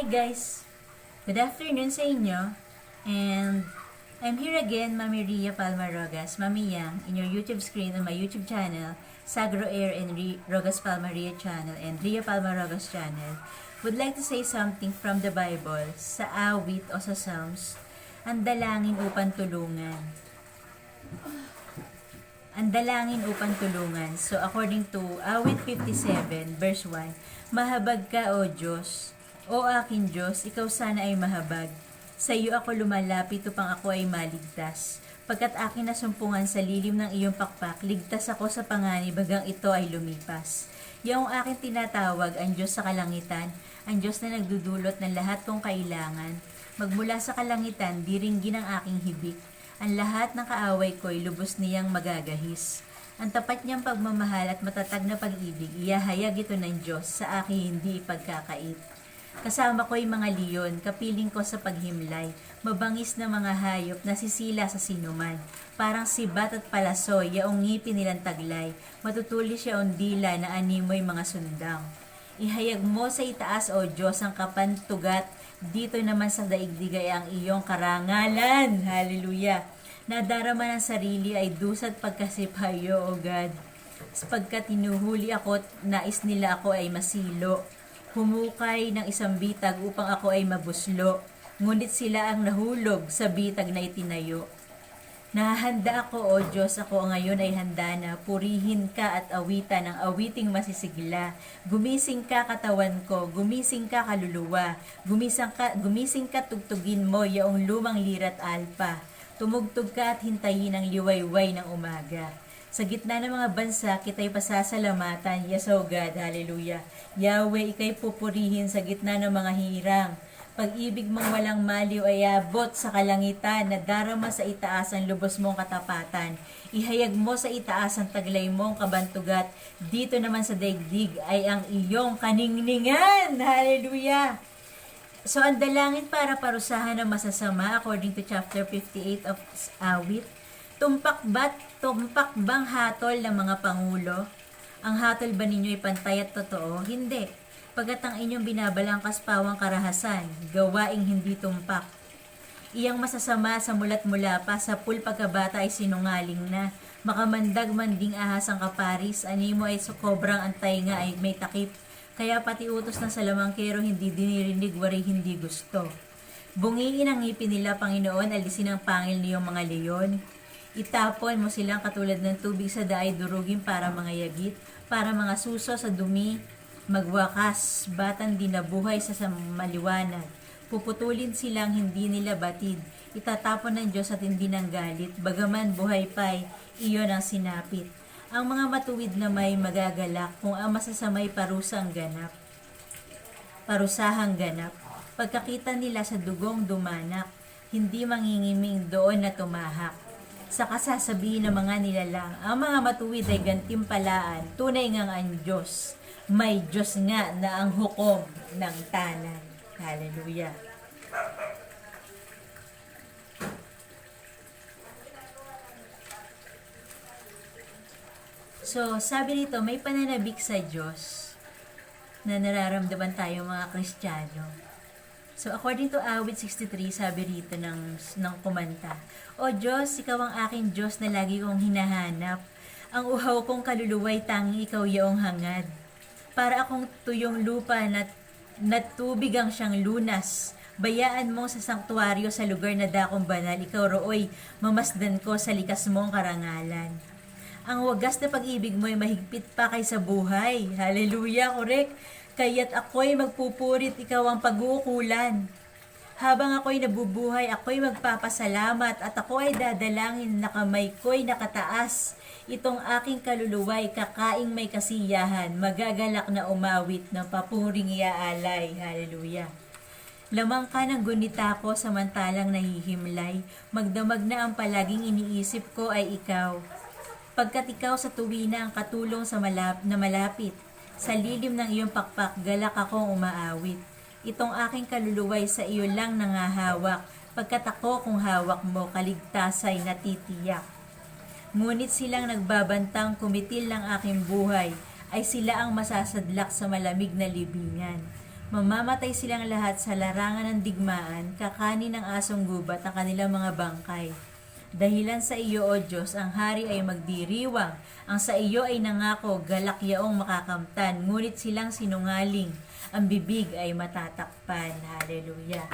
Hi guys! Good afternoon sa inyo. And I'm here again, Mami Ria Palma-Rogas, Mami Yang, in your YouTube screen on my YouTube channel, Sagro Air and Rogas Palma Ria channel and Ria Palma-Rogas channel. Would like to say something from the Bible, sa awit o sa Psalms, ang dalangin upang tulungan. Ang dalangin upang tulungan. So according to awit 57 verse 1, mahabag ka o Diyos, o aking Diyos, ikaw sana ay mahabag. Sa iyo ako lumalapit upang ako ay maligtas. Pagkat akin nasumpungan sa lilim ng iyong pakpak, ligtas ako sa panganib hanggang ito ay lumipas. Iyong aking tinatawag, ang Diyos sa kalangitan, ang Diyos na nagdudulot ng lahat kong kailangan. Magmula sa kalangitan, diringgin ang aking hibik. Ang lahat ng kaaway ko'y lubos niyang magagahis. Ang tapat niyang pagmamahal at matatag na pag-ibig, iyahayag ito ng Diyos sa aking hindi ipagkakait. Kasama ko'y mga leon, kapiling ko sa paghimlay, mabangis na mga hayop na sisila sa sinuman. Parang sibat at palasoy, yaong ngipin nilang taglay, matutulis yaong dila na animoy mga sundang. Ihayag mo sa itaas, O Diyos, ang kapantugat, dito naman sa daigdig ay ang iyong karangalan. Hallelujah! Nadarama ng sarili ay dusat pagkasipayo, O God. Sapagkat hinuhuli ako, nais nila ako ay masilo. Humukay ng isang bitag upang ako ay mabuslo, ngunit sila ang nahulog sa bitag na itinayo. Nahahanda ako, O Diyos, ako ngayon ay handa na, purihin ka at awitan ang awiting masisigla. Gumising ka katawan ko, gumising ka kaluluwa, gumising ka tugtugin mo yaong lumang lirat alpa. Tumugtog ka at hintayin ang liwayway ng umaga. Sa gitna ng mga bansa, kita'y pasasalamatan. Yes, O God, hallelujah. Yahweh, ika'y pupurihin sa gitna ng mga hirang. Pag-ibig mong walang maliw ay abot sa kalangitan, na darama sa itaas ang lubos mong katapatan. Ihayag mo sa itaas ang taglay mong kabantugat. Dito naman sa daigdig ay ang iyong kaningningan. Hallelujah! So, ang dalangin para parusahan ng masasama, according to chapter 58 of Awit, tumpak bang hatol ng mga pangulo? Ang hatol ba ninyo ay pantay at totoo? Hindi. Pagkat ang inyong binabalangkas pawang karahasan, gawaing hindi tumpak. Iyang masasama sa mulat mula pa, sa pagkabata ay sinungaling na. Makamandag manding ahas ang kaparis, animo ay sokobrang antay nga ay may takip. Kaya pati utos ng salamangkero hindi dinirinig, wari hindi gusto. Bungiin ang ngipin nila, Panginoon, alisin ang pangil niyong mga leyon. Itapon mo silang katulad ng tubig sa daay, durugin para mga yagit, para mga suso sa dumi, magwakas, batang dinabuhay sa maliwanag. Puputulin silang hindi nila batid, itatapon ng Diyos at hindi ng galit, bagaman buhay pa'y iyon ang sinapit. Ang mga matuwid na may magagalak, kung ang masasamay parusahang ganap. Pagkakita nila sa dugong dumanak, hindi mangingiming doon na tumahak. Sa kasasabihin ng mga nilalang, ang mga matuwid ay gantimpalaan, tunay ngang ang Diyos. May Diyos nga na ang hukom ng tanan. Hallelujah. So, sabi nito, may pananabik sa Diyos na nararamdaman tayo mga Kristiyano. So, according to Awit 63, sabi rito ng kumanta, O Diyos, ikaw ang aking Diyos na lagi kong hinahanap. Ang uhaw kong kaluluwa'y tanging ikaw yaong hangad. Para akong tuyong lupa na tubig ang siyang lunas. Bayaan mo sa sanktuaryo sa lugar na dakong banal. Ikaw rooy, mamasdan ko sa likas mong karangalan. Ang wagas na pag-ibig mo ay mahigpit pa kaysa buhay. Hallelujah, correct? Kaya't ako'y magpupurit, ikaw ang pag-uukulan. Habang ako'y nabubuhay, ako'y magpapasalamat at ako ay dadalangin na kamay ko'y nakataas. Itong aking kaluluwa'y kakaing may kasiyahan, magagalak na umawit ng papuring iaalay. Hallelujah. Lamang ka ng gunita ko samantalang nahihimlay, magdamag na ang palaging iniisip ko ay ikaw. Pagkat ikaw sa tuwina ang katulong sa malapit, sa lilim ng iyong pakpak, galak akong umaawit. Itong aking kaluluwa'y sa iyo lang nangahawak, pagkat ako kung hawak mo, kaligtasay natitiyak. Ngunit silang nagbabantang kumitil ng aking buhay, ay sila ang masasadlak sa malamig na libingan. Mamamatay silang lahat sa larangan ng digmaan, kakanin ng asong gubat ang kanilang mga bangkay. Dahilan sa iyo, O Diyos, ang hari ay magdiriwang. Ang sa iyo ay nangako, galak yaong makakamtan. Ngunit silang sinungaling, ang bibig ay matatakpan. Hallelujah.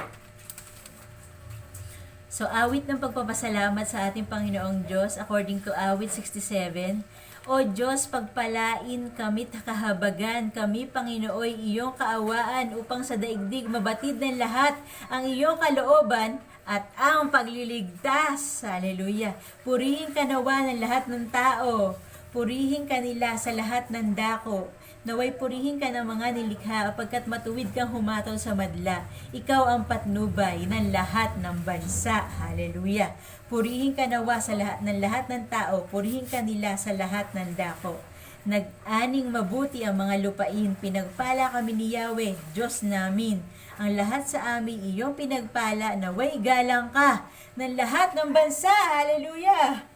So, awit ng pagpapasalamat sa ating Panginoong Diyos, according to awit 67. O Diyos, pagpalain kami't kahabagan kami, Panginooy, iyong kaawaan upang sa daigdig mabatid ng lahat ang iyong kalooban at ang pagliligtas. Hallelujah. Purihin ka nawa ng lahat ng tao. Purihin ka nila sa lahat ng dako. Naway purihin ka ng mga nilikha pagkat matuwid kang humatol sa madla. Ikaw ang patnubay ng lahat ng bansa. Hallelujah. Purihin ka nawa sa lahat ng tao. Purihin ka nila sa lahat ng dako. Nag-aning mabuti ang mga lupain. Pinagpala kami ni Yahweh, Diyos namin. Ang lahat sa amin iyong pinagpala, naway galang ka ng lahat ng bansa. Hallelujah!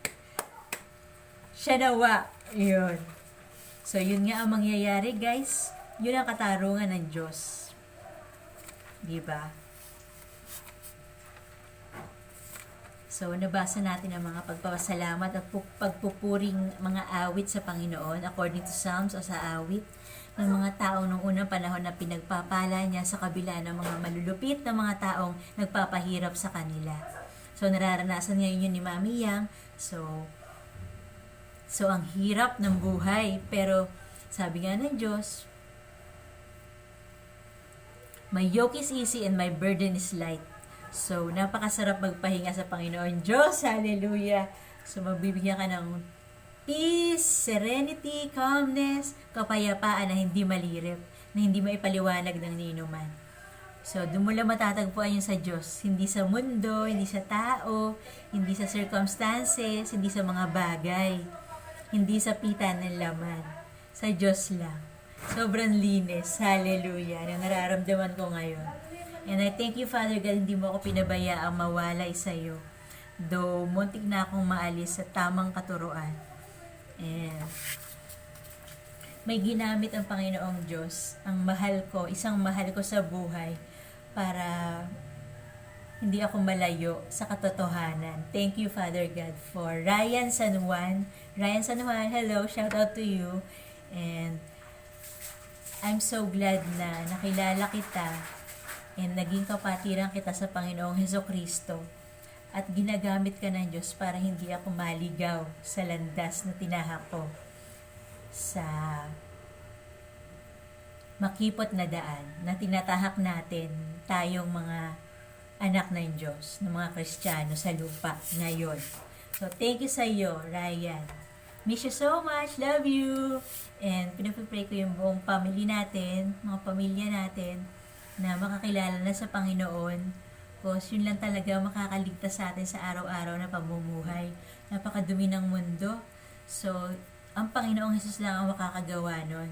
Siya nawa. Yun. So, yun nga ang mangyayari, guys. Yun ang katarungan ng Diyos. Diba? So, nabasa natin ang mga pagpapasalamat at pagpupuring mga awit sa Panginoon according to Psalms o sa awit ng mga taong nung unang panahon na pinagpapala niya sa kabila ng mga malulupit na mga taong nagpapahirap sa kanila. So, nararanasan ngayon yun ni Mami Yang. So, ang hirap ng buhay. Pero, sabi nga ng Diyos, my yoke is easy and my burden is light. So, napakasarap magpahinga sa Panginoon Diyos. Hallelujah! So, mabibigyan ka ng peace, serenity, calmness, kapayapaan na hindi malirip, na hindi maipaliwanag ng ninuman. So, doon mo lang matatagpuan yun sa Diyos. Hindi sa mundo, hindi sa tao, hindi sa circumstances, hindi sa mga bagay, hindi sa pita ng laman. Sa Diyos lang. Sobrang linis. Hallelujah. Na nararamdaman ko ngayon. And I thank you, Father God, hindi mo ako pinabayaang mawalay sa'yo. Though, muntik na akong maalis sa tamang katuruan. And may ginamit ang Panginoong Diyos, ang mahal ko, isang mahal ko sa buhay, para hindi ako malayo sa katotohanan. Thank you, Father God, for Ryan San Juan. Ryan San Juan, hello, shout out to you. And I'm so glad na nakilala kita and naging kapatiran kita sa Panginoong Hesukristo. At ginagamit ka ng Diyos para hindi ako maligaw sa landas na tinahak ko sa makipot na daan na tinatahak natin tayong mga anak ng Diyos, ng mga Kristiyano sa lupa ngayon. So, thank you sa iyo, Ryan. Miss you so much. Love you. And pinapipray ko yung buong family natin, mga pamilya natin, na makakilala na sa Panginoon. Because yun lang talaga makakaligtas sa atin sa araw-araw na pamumuhay. Napakadumi ng mundo. So, ang Panginoong Hesus lang ang makakagawa nun.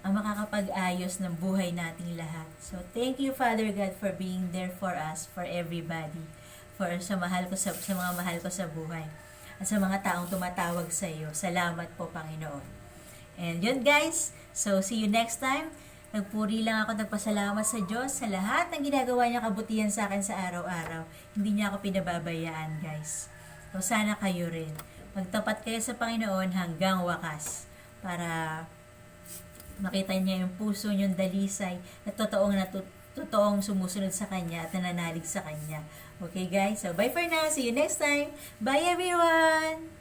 Ang makakapag-ayos ng buhay nating lahat. So, thank you, Father God, for being there for us, for everybody. For sa mga mahal ko sa buhay. At sa mga taong tumatawag sa iyo. Salamat po, Panginoon. And yun, guys. So, see you next time. Nagpuri lang ako, nagpasalamat sa Diyos sa lahat ng ginagawa niya kabutihan sa akin sa araw-araw. Hindi niya ako pinababayaan, guys. So, sana kayo rin. Magtapat kayo sa Panginoon hanggang wakas. Para makita niya yung puso niyong dalisay na totoong sumusunod sa Kanya at nananalig sa Kanya. Okay, guys? So, bye for now. See you next time. Bye, everyone!